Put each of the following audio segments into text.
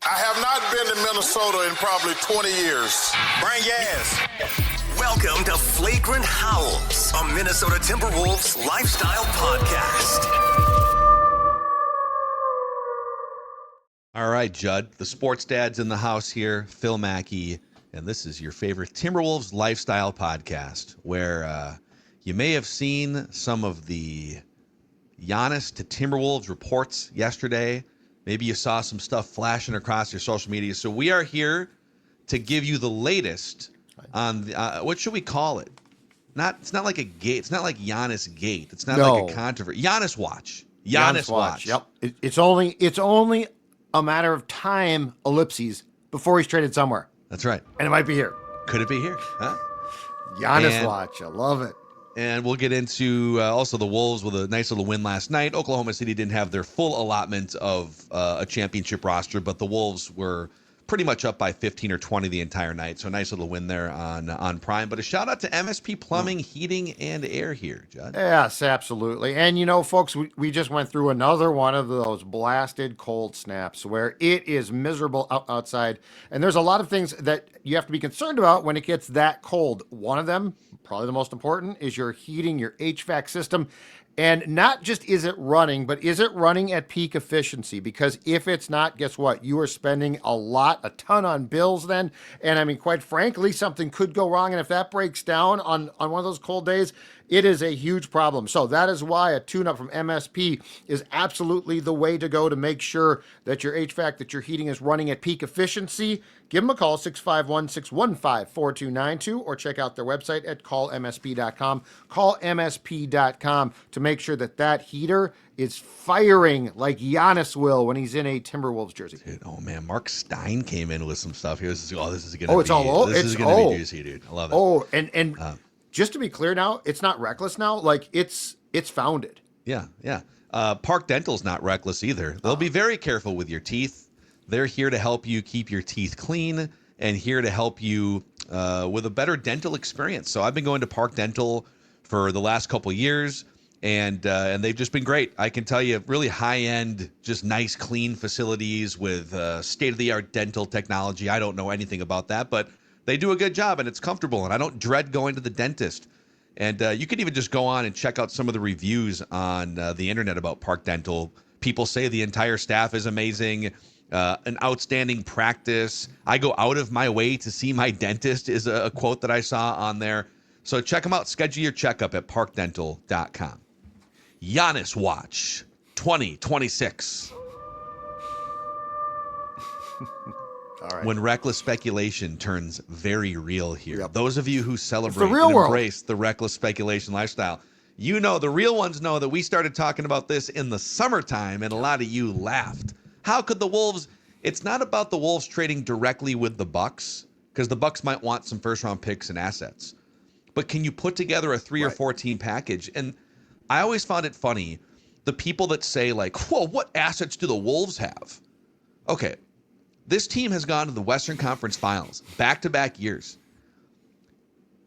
I have not been to Minnesota in probably 20 years. Bring your ass. Welcome to Flagrant Howls, a Minnesota Timberwolves lifestyle podcast. All right, Judd, the sports dad's in the house here, Phil Mackey, and this is your favorite Timberwolves lifestyle podcast, where you may have seen some of the Giannis to Timberwolves reports yesterday. Maybe you saw some stuff flashing across your social media. So we are here to give you the latest on what should we call it? It's not like a gate. It's not like Giannis Gate. It's not like a controversy. Giannis Watch. Giannis Watch. Yep. It's only a matter of time, ellipses, before he's traded somewhere. That's right. And it might be here. Could it be here? Huh? Giannis Watch. I love it. And we'll get into also the Wolves with a nice little win last night. Oklahoma City didn't have their full allotment of a championship roster, but the Wolves were pretty much up by 15 or 20 the entire night. So a nice little win there on Prime. But a shout out to MSP Plumbing, Heating, and Air here, Judd. Yes, absolutely. And, you know, folks, we just went through another one of those blasted cold snaps where it is miserable outside. And there's a lot of things that you have to be concerned about when it gets that cold. One of them, probably the most important, is your heating, your HVAC system. And not just is it running, but is it running at peak efficiency? Because if it's not, guess what? You are spending a ton on bills then. And I mean, quite frankly, something could go wrong. And if that breaks down on one of those cold days, it is a huge problem. So that is why a tune-up from MSP is absolutely the way to go to make sure that your HVAC, that your heating is running at peak efficiency. Give them a call, 651-615-4292, or check out their website at callmsp.com. Callmsp.com to make sure that heater is firing like Giannis will when he's in a Timberwolves jersey. Dude, oh, man, Mark Stein came in with some stuff. He was just, this is going to be juicy, dude. I love it. Oh, and just to be clear now, it's not reckless now. Like, it's founded. Yeah. Park Dental's not reckless either. They'll be very careful with your teeth. They're here to help you keep your teeth clean and here to help you with a better dental experience. So I've been going to Park Dental for the last couple years, and they've just been great. I can tell you, really high-end, just nice, clean facilities with state-of-the-art dental technology. I don't know anything about that, but they do a good job, and it's comfortable, and I don't dread going to the dentist. And you can even just go on and check out some of the reviews on the internet about Park Dental. People say the entire staff is amazing, an outstanding practice. I go out of my way to see my dentist is a quote that I saw on there. So check them out. Schedule your checkup at parkdental.com. Giannis Watch 2026. All right. When reckless speculation turns very real here. Yep. Those of you who celebrate real and world. embrace the reckless speculation lifestyle, you know, the real ones know that we started talking about this in the summertime, and a lot of you laughed. How could the Wolves? It's not about the Wolves trading directly with the Bucks, because the Bucks might want some first-round picks and assets. But can you put together a 3 or 4 team package? And I always found it funny, the people that say, like, whoa, what assets do the Wolves have? Okay. This team has gone to the Western Conference Finals back-to-back years.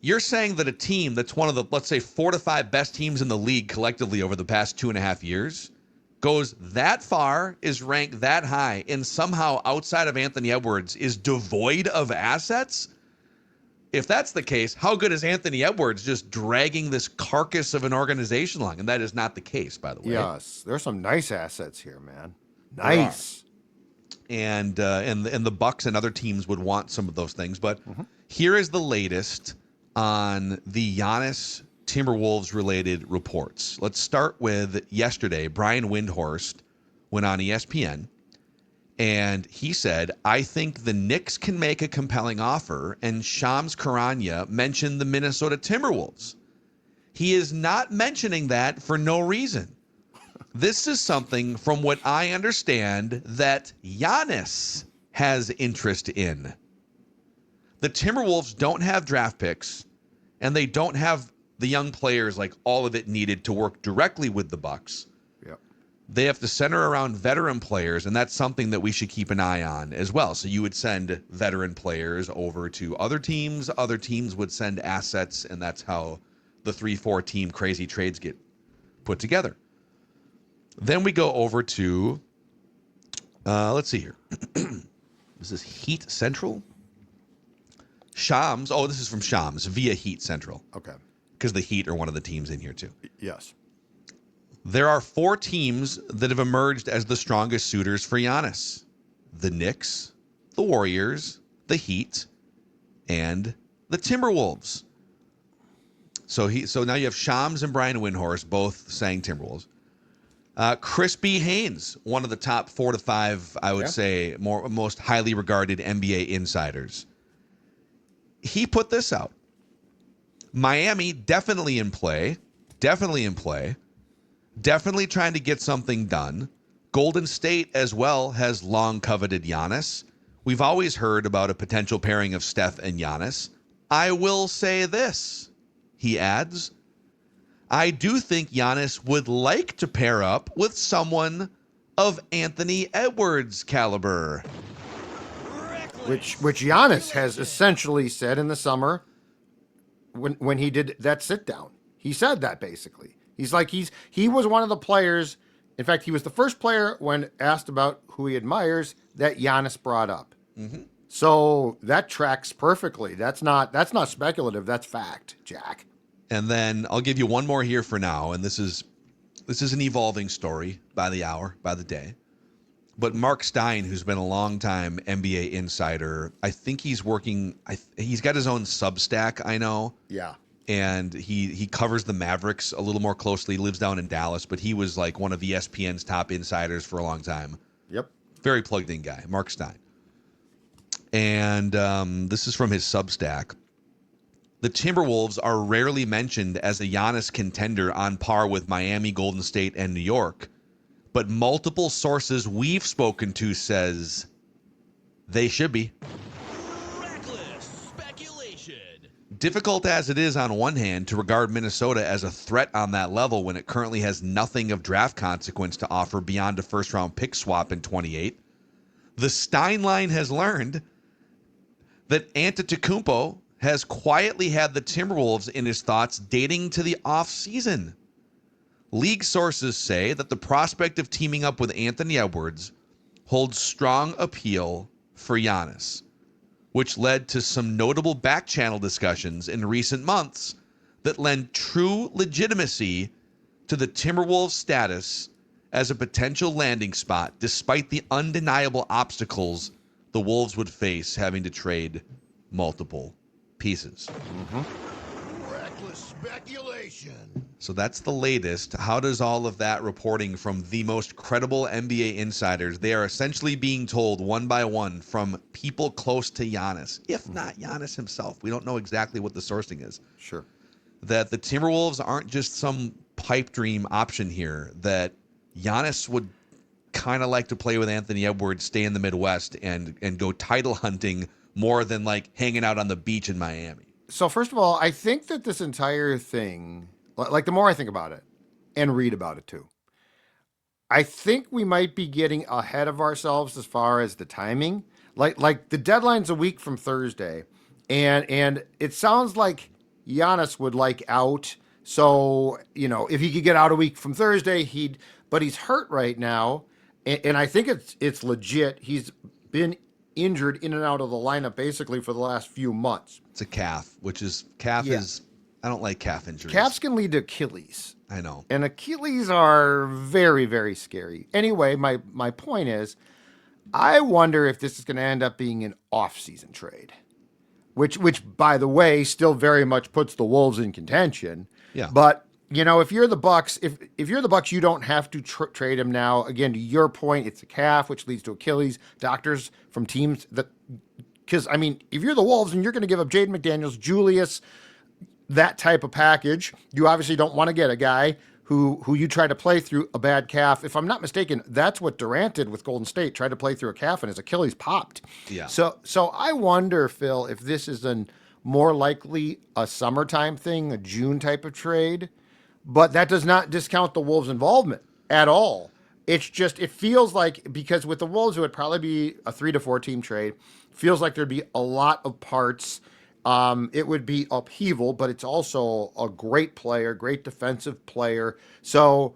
You're saying that a team that's one of the, let's say, 4 to 5 best teams in the league collectively over the past 2.5 years goes that far, is ranked that high, and somehow outside of Anthony Edwards is devoid of assets? If that's the case, how good is Anthony Edwards just dragging this carcass of an organization along? And that is not the case, by the way. Yes, there's some nice assets here, man. Nice. And the Bucks and other teams would want some of those things. But here is the latest on the Giannis Timberwolves related reports. Let's start with yesterday. Brian Windhorst went on ESPN and he said, I think the Knicks can make a compelling offer, and Shams Charania mentioned the Minnesota Timberwolves. He is not mentioning that for no reason. This is something, from what I understand, that Giannis has interest in. The Timberwolves don't have draft picks, and they don't have the young players, like all of it needed to work directly with the Bucks. Yep. They have to center around veteran players, and that's something that we should keep an eye on as well. So you would send veteran players over to other teams. Other teams would send assets, and that's how the 3-4 team crazy trades get put together. Then we go over to, let's see here. This is Heat Central. Shams. Oh, this is from Shams via Heat Central. Okay. Because the Heat are one of the teams in here too. Yes. There are 4 teams that have emerged as the strongest suitors for Giannis: the Knicks, the Warriors, the Heat, and the Timberwolves. So now you have Shams and Brian Windhorst both saying Timberwolves. Chris B. Haynes, one of the top 4 to 5, I would say, most highly regarded NBA insiders. He put this out. Miami definitely in play. Definitely trying to get something done. Golden State as well has long coveted Giannis. We've always heard about a potential pairing of Steph and Giannis. I will say this, he adds. I do think Giannis would like to pair up with someone of Anthony Edwards' caliber. Which Giannis has essentially said in the summer when he did that sit down. He said that basically. He's like he was one of the players. In fact, he was the first player when asked about who he admires that Giannis brought up. Mm-hmm. So that tracks perfectly. That's not speculative. That's fact, Jack. And then I'll give you one more here for now, and this is an evolving story by the hour, by the day. But Mark Stein, who's been a long-time NBA insider, I think he's working. He's got his own Substack, I know. Yeah. And he covers the Mavericks a little more closely. He lives down in Dallas, but he was like one of ESPN's top insiders for a long time. Yep. Very plugged-in guy, Mark Stein. And this is from his Substack. The Timberwolves are rarely mentioned as a Giannis contender on par with Miami, Golden State, and New York. But multiple sources we've spoken to says they should be. Reckless speculation. Difficult as it is on one hand to regard Minnesota as a threat on that level when it currently has nothing of draft consequence to offer beyond a first-round pick swap in 28, the Stein line has learned that Antetokounmpo has quietly had the Timberwolves in his thoughts dating to the offseason. League sources say that the prospect of teaming up with Anthony Edwards holds strong appeal for Giannis, which led to some notable back-channel discussions in recent months that lend true legitimacy to the Timberwolves' status as a potential landing spot, despite the undeniable obstacles the Wolves would face having to trade multiple pieces. Mm-hmm. Reckless speculation. So that's the latest. How does all of that reporting from the most credible NBA insiders, they are essentially being told one by one from people close to Giannis, if not Giannis himself. We don't know exactly what the sourcing is. Sure. That the Timberwolves aren't just some pipe dream option here, that Giannis would kind of like to play with Anthony Edwards, stay in the Midwest, and go title hunting more than like hanging out on the beach in Miami. So first of all, I think that this entire thing, like the more I think about it and read about it too, I think we might be getting ahead of ourselves as far as the timing. Like the deadline's a week from Thursday, and it sounds like Giannis would like out. So, you know, if he could get out a week from Thursday, but he's hurt right now, and I think it's legit. He's been injured in and out of the lineup basically for the last few months. It's a calf, I don't like calf injuries. Calves can lead to Achilles. I know. And Achilles are very, very scary. Anyway, my point is, I wonder if this is going to end up being an off-season trade, which by the way, still very much puts the Wolves in contention. Yeah. But you know, if you're the Bucks, if you're the Bucks, you don't have to trade him now. Again, to your point, it's a calf, which leads to Achilles. Doctors from teams because I mean, if you're the Wolves and you're going to give up Jaden McDaniels, Julius, that type of package, you obviously don't want to get a guy who you try to play through a bad calf. If I'm not mistaken, that's what Durant did with Golden State, tried to play through a calf and his Achilles popped. Yeah. So I wonder, Phil, if this is more likely a summertime thing, a June type of trade. But that does not discount the Wolves' involvement at all. It's just, it feels like, because with the Wolves, it would probably be a 3 to 4 team trade. Feels like there'd be a lot of parts. It would be upheaval, but it's also a great player, great defensive player. So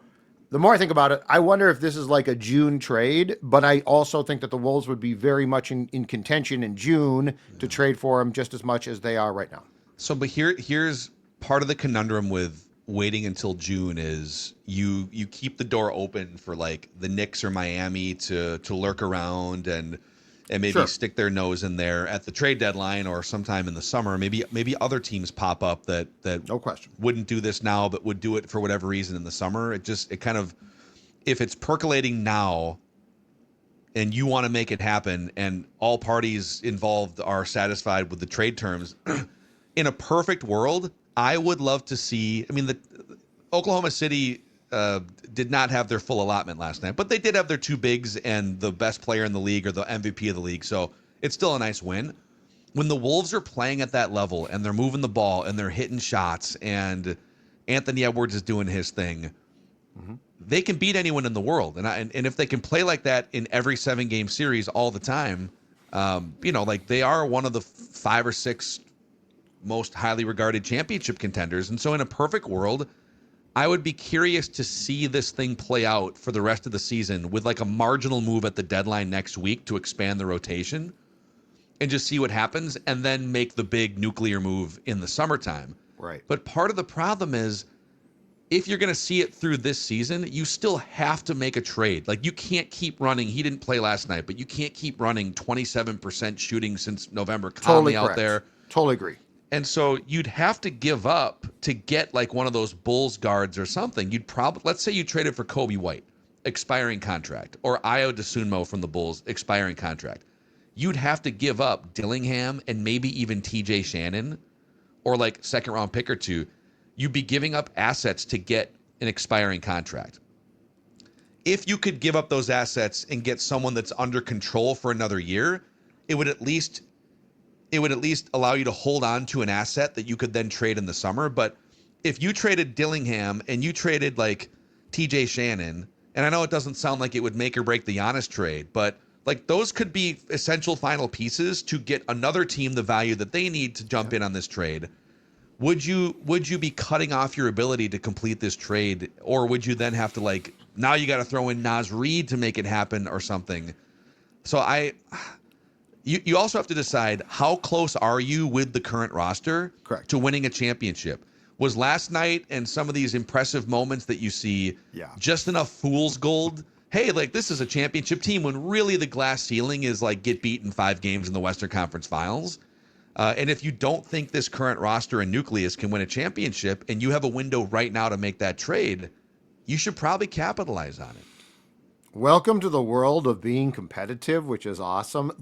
the more I think about it, I wonder if this is like a June trade, but I also think that the Wolves would be very much in contention in June to trade for him just as much as they are right now. So, but here's part of the conundrum with waiting until June is you keep the door open for like the Knicks or Miami to lurk around and maybe Sure. stick their nose in there at the trade deadline or sometime in the summer. Maybe other teams pop up that No question. wouldn't do this now but would do it for whatever reason in the summer. It kind of, if it's percolating now and you want to make it happen and all parties involved are satisfied with the trade terms, in a perfect world, I would love to see. I mean, the Oklahoma City did not have their full allotment last night, but they did have their two bigs and the best player in the league or the MVP of the league. So it's still a nice win. When the Wolves are playing at that level and they're moving the ball and they're hitting shots and Anthony Edwards is doing his thing, they can beat anyone in the world. And if they can play like that in every 7-game series all the time, like they are one of the 5 or 6 most highly regarded championship contenders. And so in a perfect world, I would be curious to see this thing play out for the rest of the season with like a marginal move at the deadline next week to expand the rotation and just see what happens and then make the big nuclear move in the summertime. Right. But part of the problem is if you're going to see it through this season, you still have to make a trade. Like you can't keep running. He didn't play last night, but you can't keep running 27% shooting since November. Totally Conley out there. Totally agree. And so you'd have to give up to get like one of those Bulls guards or something. You'd probably, let's say you traded for Kobe White, expiring contract, or Ayo Dosunmu from the Bulls, expiring contract. You'd have to give up Dillingham and maybe even TJ Shannon or like second round pick or two. You'd be giving up assets to get an expiring contract. If you could give up those assets and get someone that's under control for another year, it would at least allow you to hold on to an asset that you could then trade in the summer. But if you traded Dillingham and you traded like TJ Shannon, and I know it doesn't sound like it would make or break the Giannis trade, but like those could be essential final pieces to get another team the value that they need to jump in on this trade. Would you be cutting off your ability to complete this trade, or would you then have to like now you got to throw in Naz Reid to make it happen or something? So You also have to decide how close are you with the current roster Correct. to winning a championship. Was last night and some of these impressive moments that you see just enough fool's gold? Hey, like this is a championship team when really the glass ceiling is like get beaten 5 games in the Western Conference Finals. And if you don't think this current roster and nucleus can win a championship and you have a window right now to make that trade, you should probably capitalize on it. Welcome to the world of being competitive, which is awesome.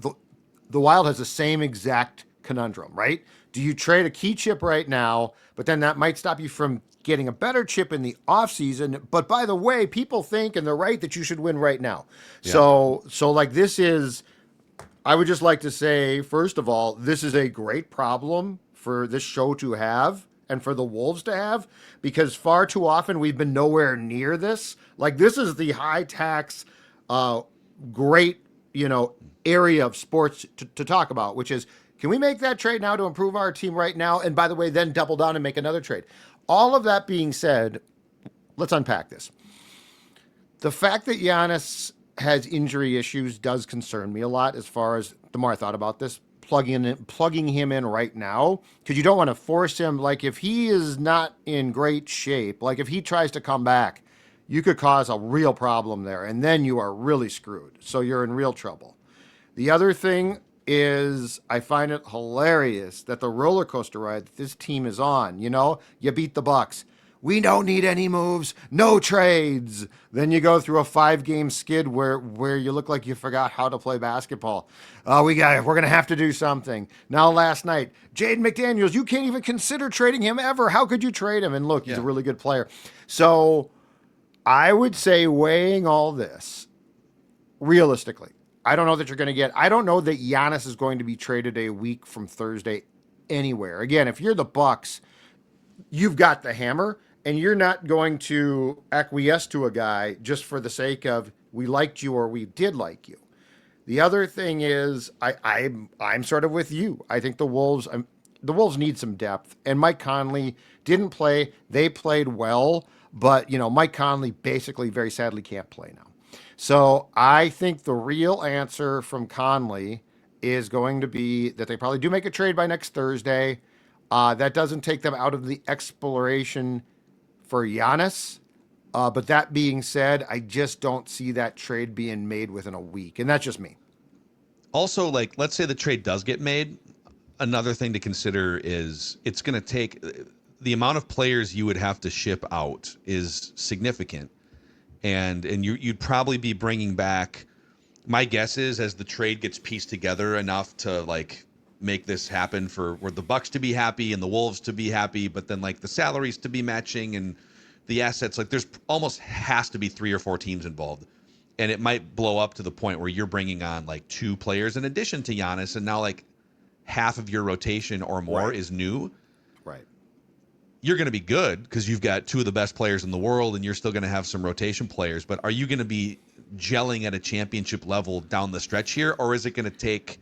The Wild has the same exact conundrum, right? Do you trade a key chip right now, but then that might stop you from getting a better chip in the offseason? But by the way, people think, and they're right, that you should win right now. Yeah. So like this is, I would just like to say, first of all, this is a great problem for this show to have and for the Wolves to have, because far too often we've been nowhere near this. Like this is the high tax, great, area of sports to talk about, which is, can we make that trade now to improve our team right now? And by the way, then double down and make another trade. All of that being said, let's unpack this. The fact that Giannis has injury issues does concern me a lot as far as the more I thought about this, plugging him in right now, because you don't want to force him. Like if he is not in great shape, like if he tries to come back, you could cause a real problem there. And then you are really screwed. So you're in real trouble. The other thing is I find it hilarious that the roller coaster ride that this team is on, you beat the Bucks. We don't need any moves, no trades. Then you go through a 5-game skid where you look like you forgot how to play basketball. We're going to have to do something. Now last night, Jaden McDaniels, you can't even consider trading him ever. How could you trade him? And look, he's a really good player. So I would say weighing all this realistically, I don't know that you're going to get, I don't know that Giannis is going to be traded a week from Thursday anywhere. Again, if you're the Bucks, you've got the hammer and you're not going to acquiesce to a guy just for the sake of we liked you or we did like you. The other thing is I'm sort of with you. I think the Wolves need some depth, and Mike Conley didn't play. They played well. But, Mike Conley basically very sadly can't play now. So I think the real answer from Conley is going to be that they probably do make a trade by next Thursday. That doesn't take them out of the exploration for Giannis. But that being said, I just don't see that trade being made within a week. And that's just me. Also, like, let's say the trade does get made. Another thing to consider is it's going to take the amount of players you would have to ship out is significant. And you'd probably be bringing back, my guess is, as the trade gets pieced together enough to like make this happen for the Bucks to be happy and the Wolves to be happy, but then like the salaries to be matching and the assets, like there's almost has to be 3 or 4 teams involved. And it might blow up to the point where you're bringing on like 2 players in addition to Giannis, and now like half of your rotation or more is new. Right. You're going to be good because you've got 2 of the best players in the world, and you're still going to have some rotation players. But are you going to be gelling at a championship level down the stretch here, or is it going to take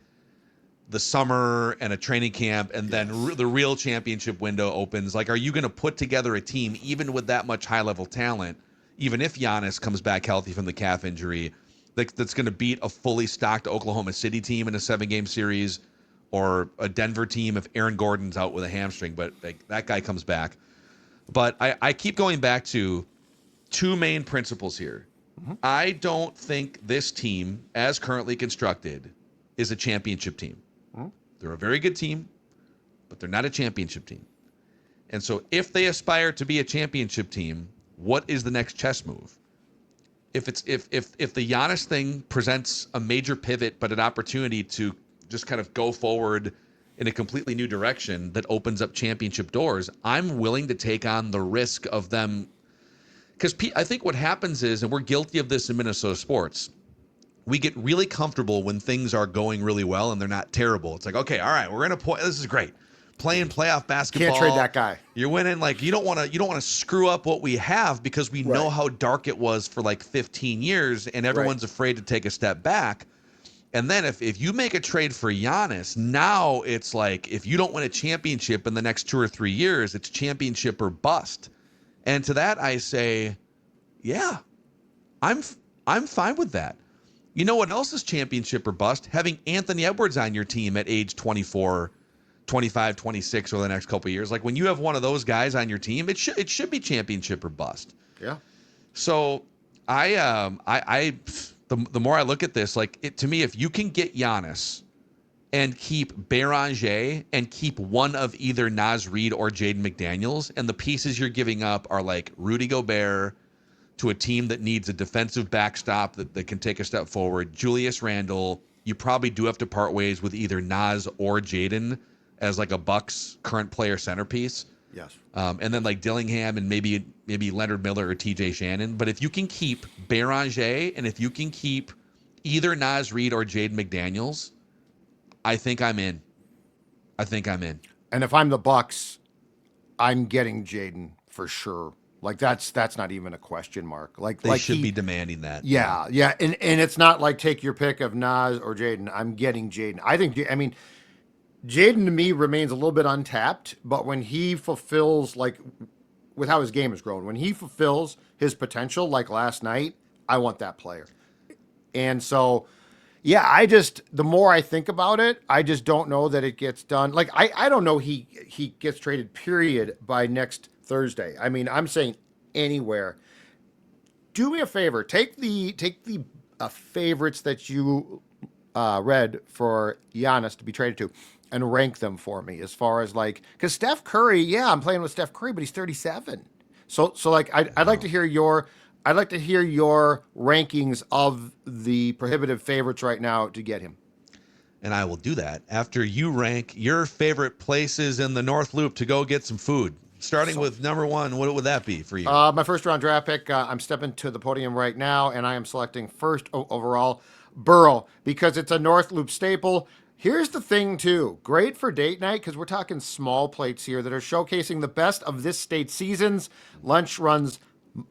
the summer and a training camp and then the real championship window opens? Like, are you going to put together a team even with that much high-level talent, even if Giannis comes back healthy from the calf injury, that's going to beat a fully stocked Oklahoma City team in a 7-game series, or a Denver team if Aaron Gordon's out with a hamstring, but like, that guy comes back? But I keep going back to 2 main principles here. Mm-hmm. I don't think this team, as currently constructed, is a championship team. Mm-hmm. They're a very good team, but they're not a championship team. And so if they aspire to be a championship team, what is the next chess move? If the Giannis thing presents a major pivot, but an opportunity to just kind of go forward in a completely new direction that opens up championship doors, I'm willing to take on the risk of them. Because I think what happens is, and we're guilty of this in Minnesota sports, we get really comfortable when things are going really well and they're not terrible. It's like, okay, all right, we're going to play. This is great. Playing playoff basketball. Can't trade that guy. You're winning. Like, you don't want to screw up what we have, because we know how dark it was for like 15 years, and everyone's afraid to take a step back. And then if you make a trade for Giannis, now it's like, if you don't win a championship in the next 2 or 3 years, it's championship or bust. And to that I say, yeah, I'm fine with that. You know what else is championship or bust? Having Anthony Edwards on your team at age 24, 25, 26 over the next couple of years. Like, when you have one of those guys on your team, it should be championship or bust. Yeah. So the more I look at this, like, to me, if you can get Giannis and keep Beranger and keep one of either Naz Reid or Jaden McDaniels, and the pieces you're giving up are like Rudy Gobert to a team that needs a defensive backstop that can take a step forward, Julius Randle, you probably do have to part ways with either Naz or Jaden as like a Bucks current player centerpiece. Yes. And then like Dillingham and maybe Leonard Miller or TJ Shannon. But if you can keep Beranger and if you can keep either Naz Reid or Jaden McDaniels, I think I'm in. And if I'm the Bucks, I'm getting Jaden for sure. Like, that's not even a question mark. Like, they should be demanding that. Yeah. And it's not like take your pick of Naz or Jaden. I'm getting Jaden. Jaden to me remains a little bit untapped, but when he fulfills, like, with how his game has grown, when he fulfills his potential, like last night, I want that player. And so, yeah, the more I think about it, I just don't know that it gets done. Like, I don't know he gets traded, period, by next Thursday. I mean, I'm saying anywhere. Do me a favor. Take the favorites that you read for Giannis to be traded to and rank them for me, as far as, like, because Steph Curry, yeah, I'm playing with Steph Curry, but he's 37. So like, I'd like to hear your rankings of the prohibitive favorites right now to get him. And I will do that after you rank your favorite places in the North Loop to go get some food. Starting with number 1, what would that be for you? My first round draft pick, I'm stepping to the podium right now, and I am selecting first overall Burrow, because it's a North Loop staple. Here's the thing, too. Great for date night, because we're talking small plates here that are showcasing the best of this state's seasons. Lunch runs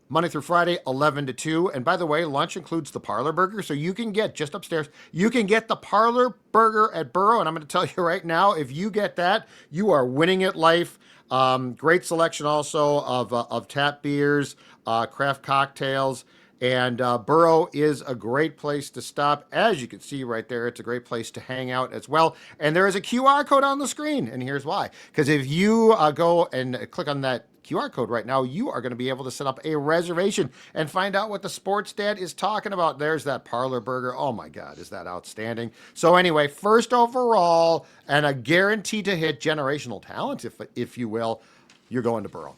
Monday through Friday, 11 to 2. And by the way, lunch includes the Parlor Burger. So you can get, just upstairs, you can get the Parlor Burger at Burrow. And I'm going to tell you right now, if you get that, you are winning at life. Great selection also of tap beers, craft cocktails. And Burrow is a great place to stop. As you can see right there, it's a great place to hang out as well. And there is a QR code on the screen. And here's why. Because if you go and click on that QR code right now, you are going to be able to set up a reservation and find out what the sports dad is talking about. There's that parlor burger. Oh my God, is that outstanding? So anyway, first overall and a guarantee to hit generational talent, if you will, you're going to Burrow.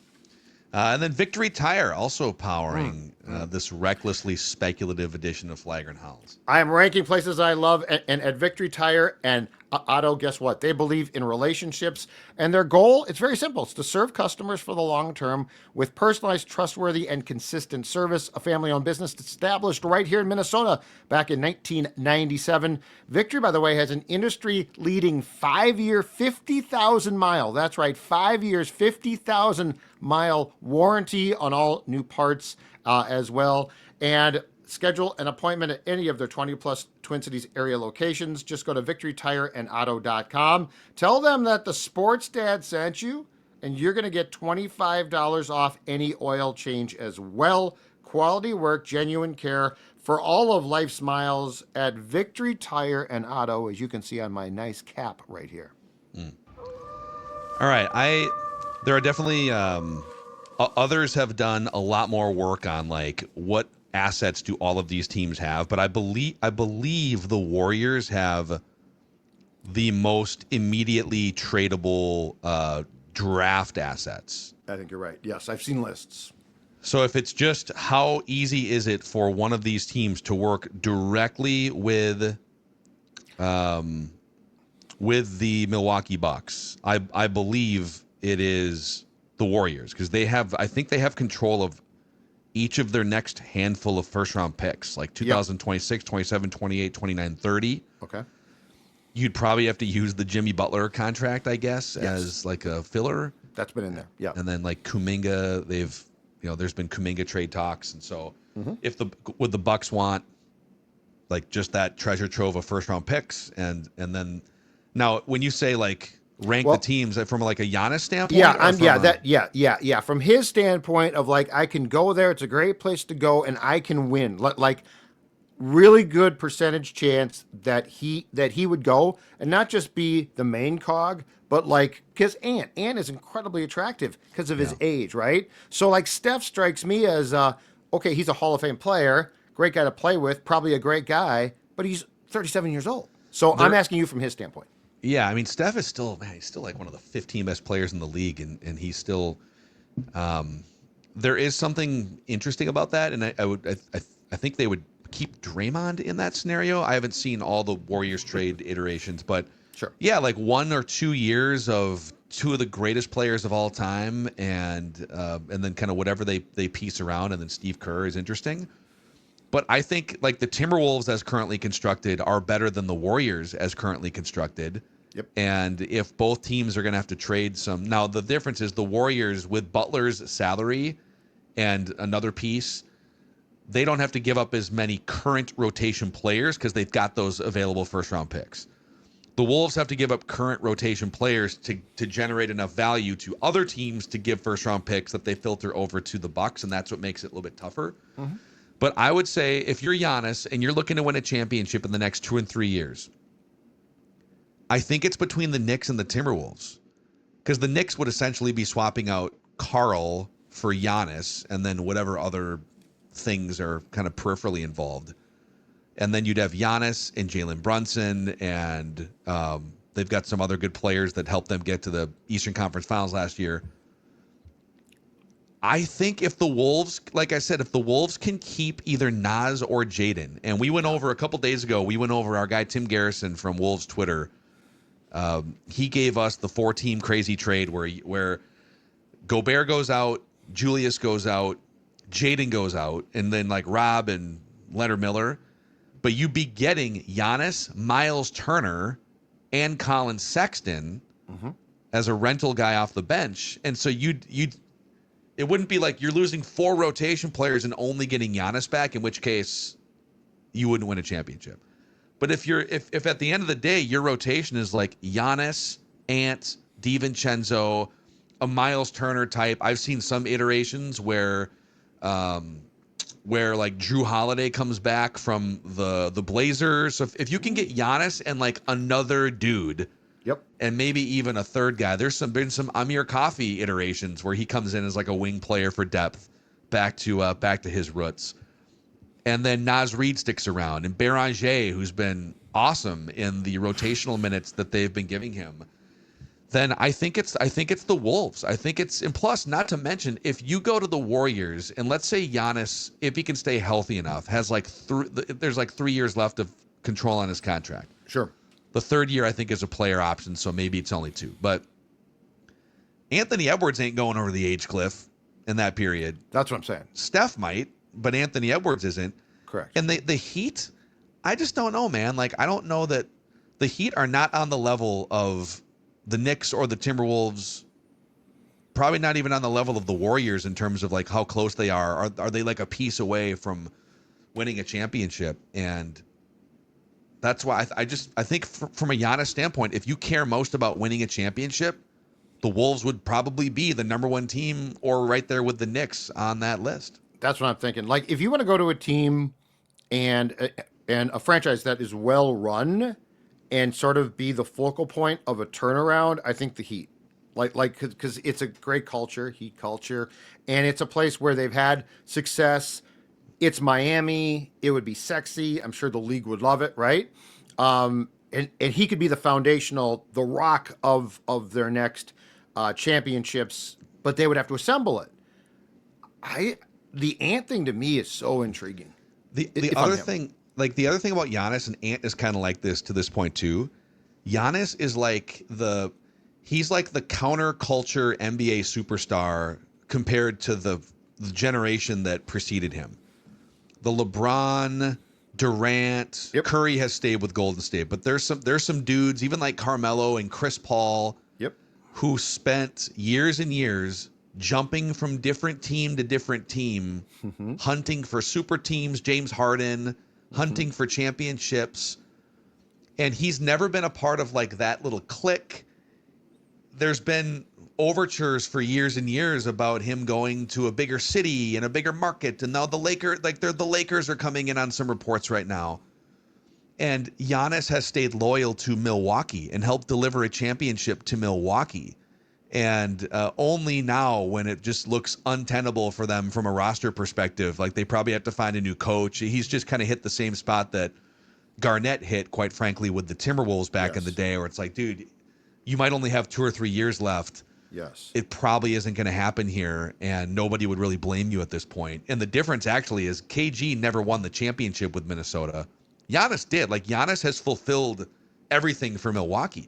And then Victory Tire also powering this recklessly speculative edition of Flagrant Howls. I am ranking places I love, and at Victory Tire and Otto, guess what? They believe in relationships, and their goal, it's very simple. It's to serve customers for the long term with personalized, trustworthy, and consistent service. A family-owned business established right here in Minnesota back in 1997. Victory, by the way, has an industry-leading 5-year, 50,000-mile, that's right, 5 years, 50,000-mile warranty on all new parts as well. And schedule an appointment at any of their 20-plus Twin Cities area locations. Just go to victorytireandauto.com. Tell them that the Sports Dad sent you, and you're going to get $25 off any oil change as well. Quality work, genuine care for all of life's miles at Victory Tire and Auto, as you can see on my nice cap right here. All right, there are definitely others have done a lot more work on like what assets do all of these teams have, but I believe the Warriors have the most immediately tradable draft assets. I think you're right. Yes, I've seen lists. So if it's just how easy is it for one of these teams to work directly with the Milwaukee Bucks, I believe it is the Warriors, because I think they have control of each of their next handful of first round picks, like 2026, 27, 28, 29, 30. Okay. You'd probably have to use the Jimmy Butler contract, I guess, as like a filler. That's been in there. Yeah. And then like Kuminga, there's been Kuminga trade talks. And so if would the Bucks want like just that treasure trove of first round picks? And then now when you say like rank the teams from like a Giannis standpoint? Yeah. From his standpoint of like, I can go there. It's a great place to go and I can win. Like really good percentage chance that he would go and not just be the main cog, but like, because Ant is incredibly attractive because of his age, right? So like Steph strikes me as, okay, he's a Hall of Fame player, great guy to play with, probably a great guy, but he's 37 years old. So I'm asking you from his standpoint. Yeah, I mean, Steph is still like one of the 15 best players in the league, and he's still. There is something interesting about that, and I think they would keep Draymond in that scenario. I haven't seen all the Warriors trade iterations, but sure, yeah, like 1 or 2 years of two of the greatest players of all time, and then kind of whatever they piece around, and then Steve Kerr is interesting. But I think like the Timberwolves as currently constructed are better than the Warriors as currently constructed. Yep. And if both teams are going to have to trade some, now the difference is the Warriors with Butler's salary and another piece, they don't have to give up as many current rotation players because they've got those available first round picks. The Wolves have to give up current rotation players to generate enough value to other teams to give first round picks that they filter over to the Bucks, and that's what makes it a little bit tougher. Mm-hmm. But I would say if you're Giannis and you're looking to win a championship in the next 2 and 3 years, I think it's between the Knicks and the Timberwolves, because the Knicks would essentially be swapping out Karl for Giannis and then whatever other things are kind of peripherally involved. And then you'd have Giannis and Jalen Brunson, and they've got some other good players that helped them get to the Eastern Conference Finals last year. I think if the Wolves, like I said, if the Wolves can keep either Naz or Jaden, and we went over a couple days ago, our guy Tim Garrison from Wolves Twitter, he gave us the 4-team crazy trade where Gobert goes out, Julius goes out, Jaden goes out, and then like Rob and Leonard Miller. But you'd be getting Giannis, Miles Turner, and Colin Sexton as a rental guy off the bench. And so it wouldn't be like you're losing 4 rotation players and only getting Giannis back, in which case you wouldn't win a championship. But if at the end of the day your rotation is like Giannis, Ant, DiVincenzo, a Miles Turner type. I've seen some iterations where like Drew Holiday comes back from the Blazers. So if you can get Giannis and like another dude, Yep. and maybe even a third guy, been some Amir Coffey iterations where he comes in as like a wing player for depth, back to his roots. And then Naz Reid sticks around, and Beranger, who's been awesome in the rotational minutes that they've been giving him. Then I think it's the Wolves. And plus, not to mention, if you go to the Warriors and let's say Giannis, if he can stay healthy enough, has like there's like 3 years left of control on his contract. Sure. The third year I think is a player option, so maybe it's only 2. But Anthony Edwards ain't going over the age cliff in that period. That's what I'm saying. Steph might, but Anthony Edwards isn't. Correct. And the Heat, I just don't know, man. Like, I don't know that the Heat are not on the level of the Knicks or the Timberwolves, probably not even on the level of the Warriors in terms of like how close they are. Are they like a piece away from winning a championship? And that's why I think from a Giannis standpoint, if you care most about winning a championship, the Wolves would probably be the number 1 team or right there with the Knicks on that list. That's what I'm thinking. Like, if you want to go to a team and a franchise that is well run and sort of be the focal point of a turnaround, I think the Heat. Like, because it's a great culture, Heat culture, and it's a place where they've had success. It's Miami. It would be sexy. I'm sure the league would love it, right? And he could be the rock of their next championships, but they would have to assemble it. The Ant thing to me is so intriguing. The other thing about Giannis, and Ant is kind of like this to this point too. Giannis is like he's like the counterculture NBA superstar compared to the generation that preceded him. The LeBron, Durant, Yep. Curry has stayed with Golden State, but there's some dudes, even like Carmelo and Chris Paul, Yep. who spent years and years jumping from different team to different team, hunting for super teams, James Harden, hunting for championships. And he's never been a part of like that little clique. There's been overtures for years and years about him going to a bigger city and a bigger market. And now the Lakers are coming in on some reports right now. And Giannis has stayed loyal to Milwaukee and helped deliver a championship to Milwaukee. And only now, when it just looks untenable for them from a roster perspective, like they probably have to find a new coach. He's just kind of hit the same spot that Garnett hit, quite frankly, with the Timberwolves back in the day, where it's like, dude, you might only have 2 or 3 years left. Yes. It probably isn't going to happen here, and nobody would really blame you at this point. And the difference actually is KG never won the championship with Minnesota. Giannis did. Like, Giannis has fulfilled everything for Milwaukee.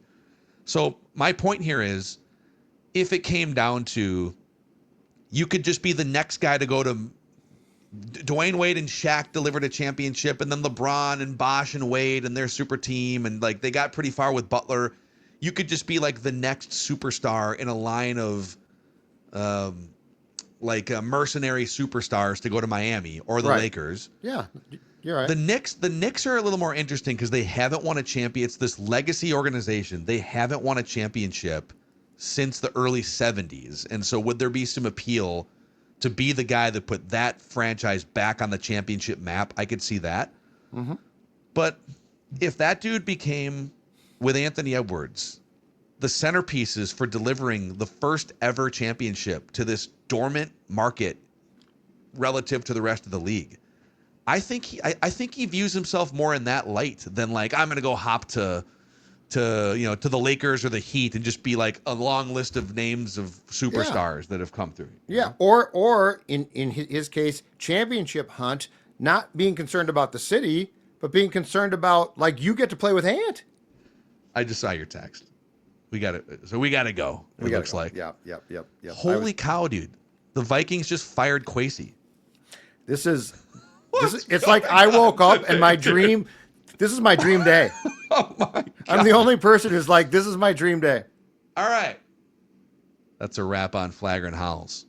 So my point here is, if it came down to, you could just be the next guy to go to Dwayne Wade and Shaq delivered a championship, and then LeBron and Bosh and Wade and their super team, and like they got pretty far with Butler. You could just be like the next superstar in a line of mercenary superstars to go to Miami or the Lakers. Yeah, you're right. The Knicks are a little more interesting because they haven't won a champion. It's this legacy organization. They haven't won a championship since the early 70s. And so would there be some appeal to be the guy that put that franchise back on the championship map? I could see that. Mm-hmm. But if that dude became, with Anthony Edwards, the centerpieces for delivering the first ever championship to this dormant market relative to the rest of the league, I think he views himself more in that light than like, I'm going to go hop to the Lakers or the Heat and just be like a long list of names of superstars that have come through. Yeah. Or in his case, championship hunt, not being concerned about the city, but being concerned about, like, you get to play with Ant. I just saw your text. We got to go. It looks like. Yep. Holy cow, dude. The Vikings just fired Kwesi. It's like I woke up and this is my dream day. Oh my God. I'm the only person who's like, this is my dream day. All right. That's a wrap on Flagrant Howls.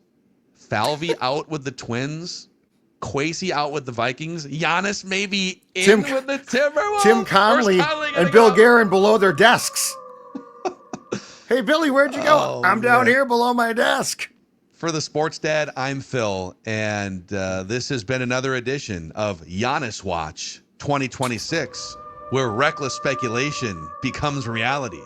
Falvey out with the Twins. Kwesi out with the Vikings. Giannis maybe in with the Timberwolves. Tim Conley and Bill Guerin below their desks. Hey, Billy, where'd you go? I'm down man. here below my desk. For the Sports Dad, I'm Phil, and this has been another edition of Giannis Watch 2026, where reckless speculation becomes reality.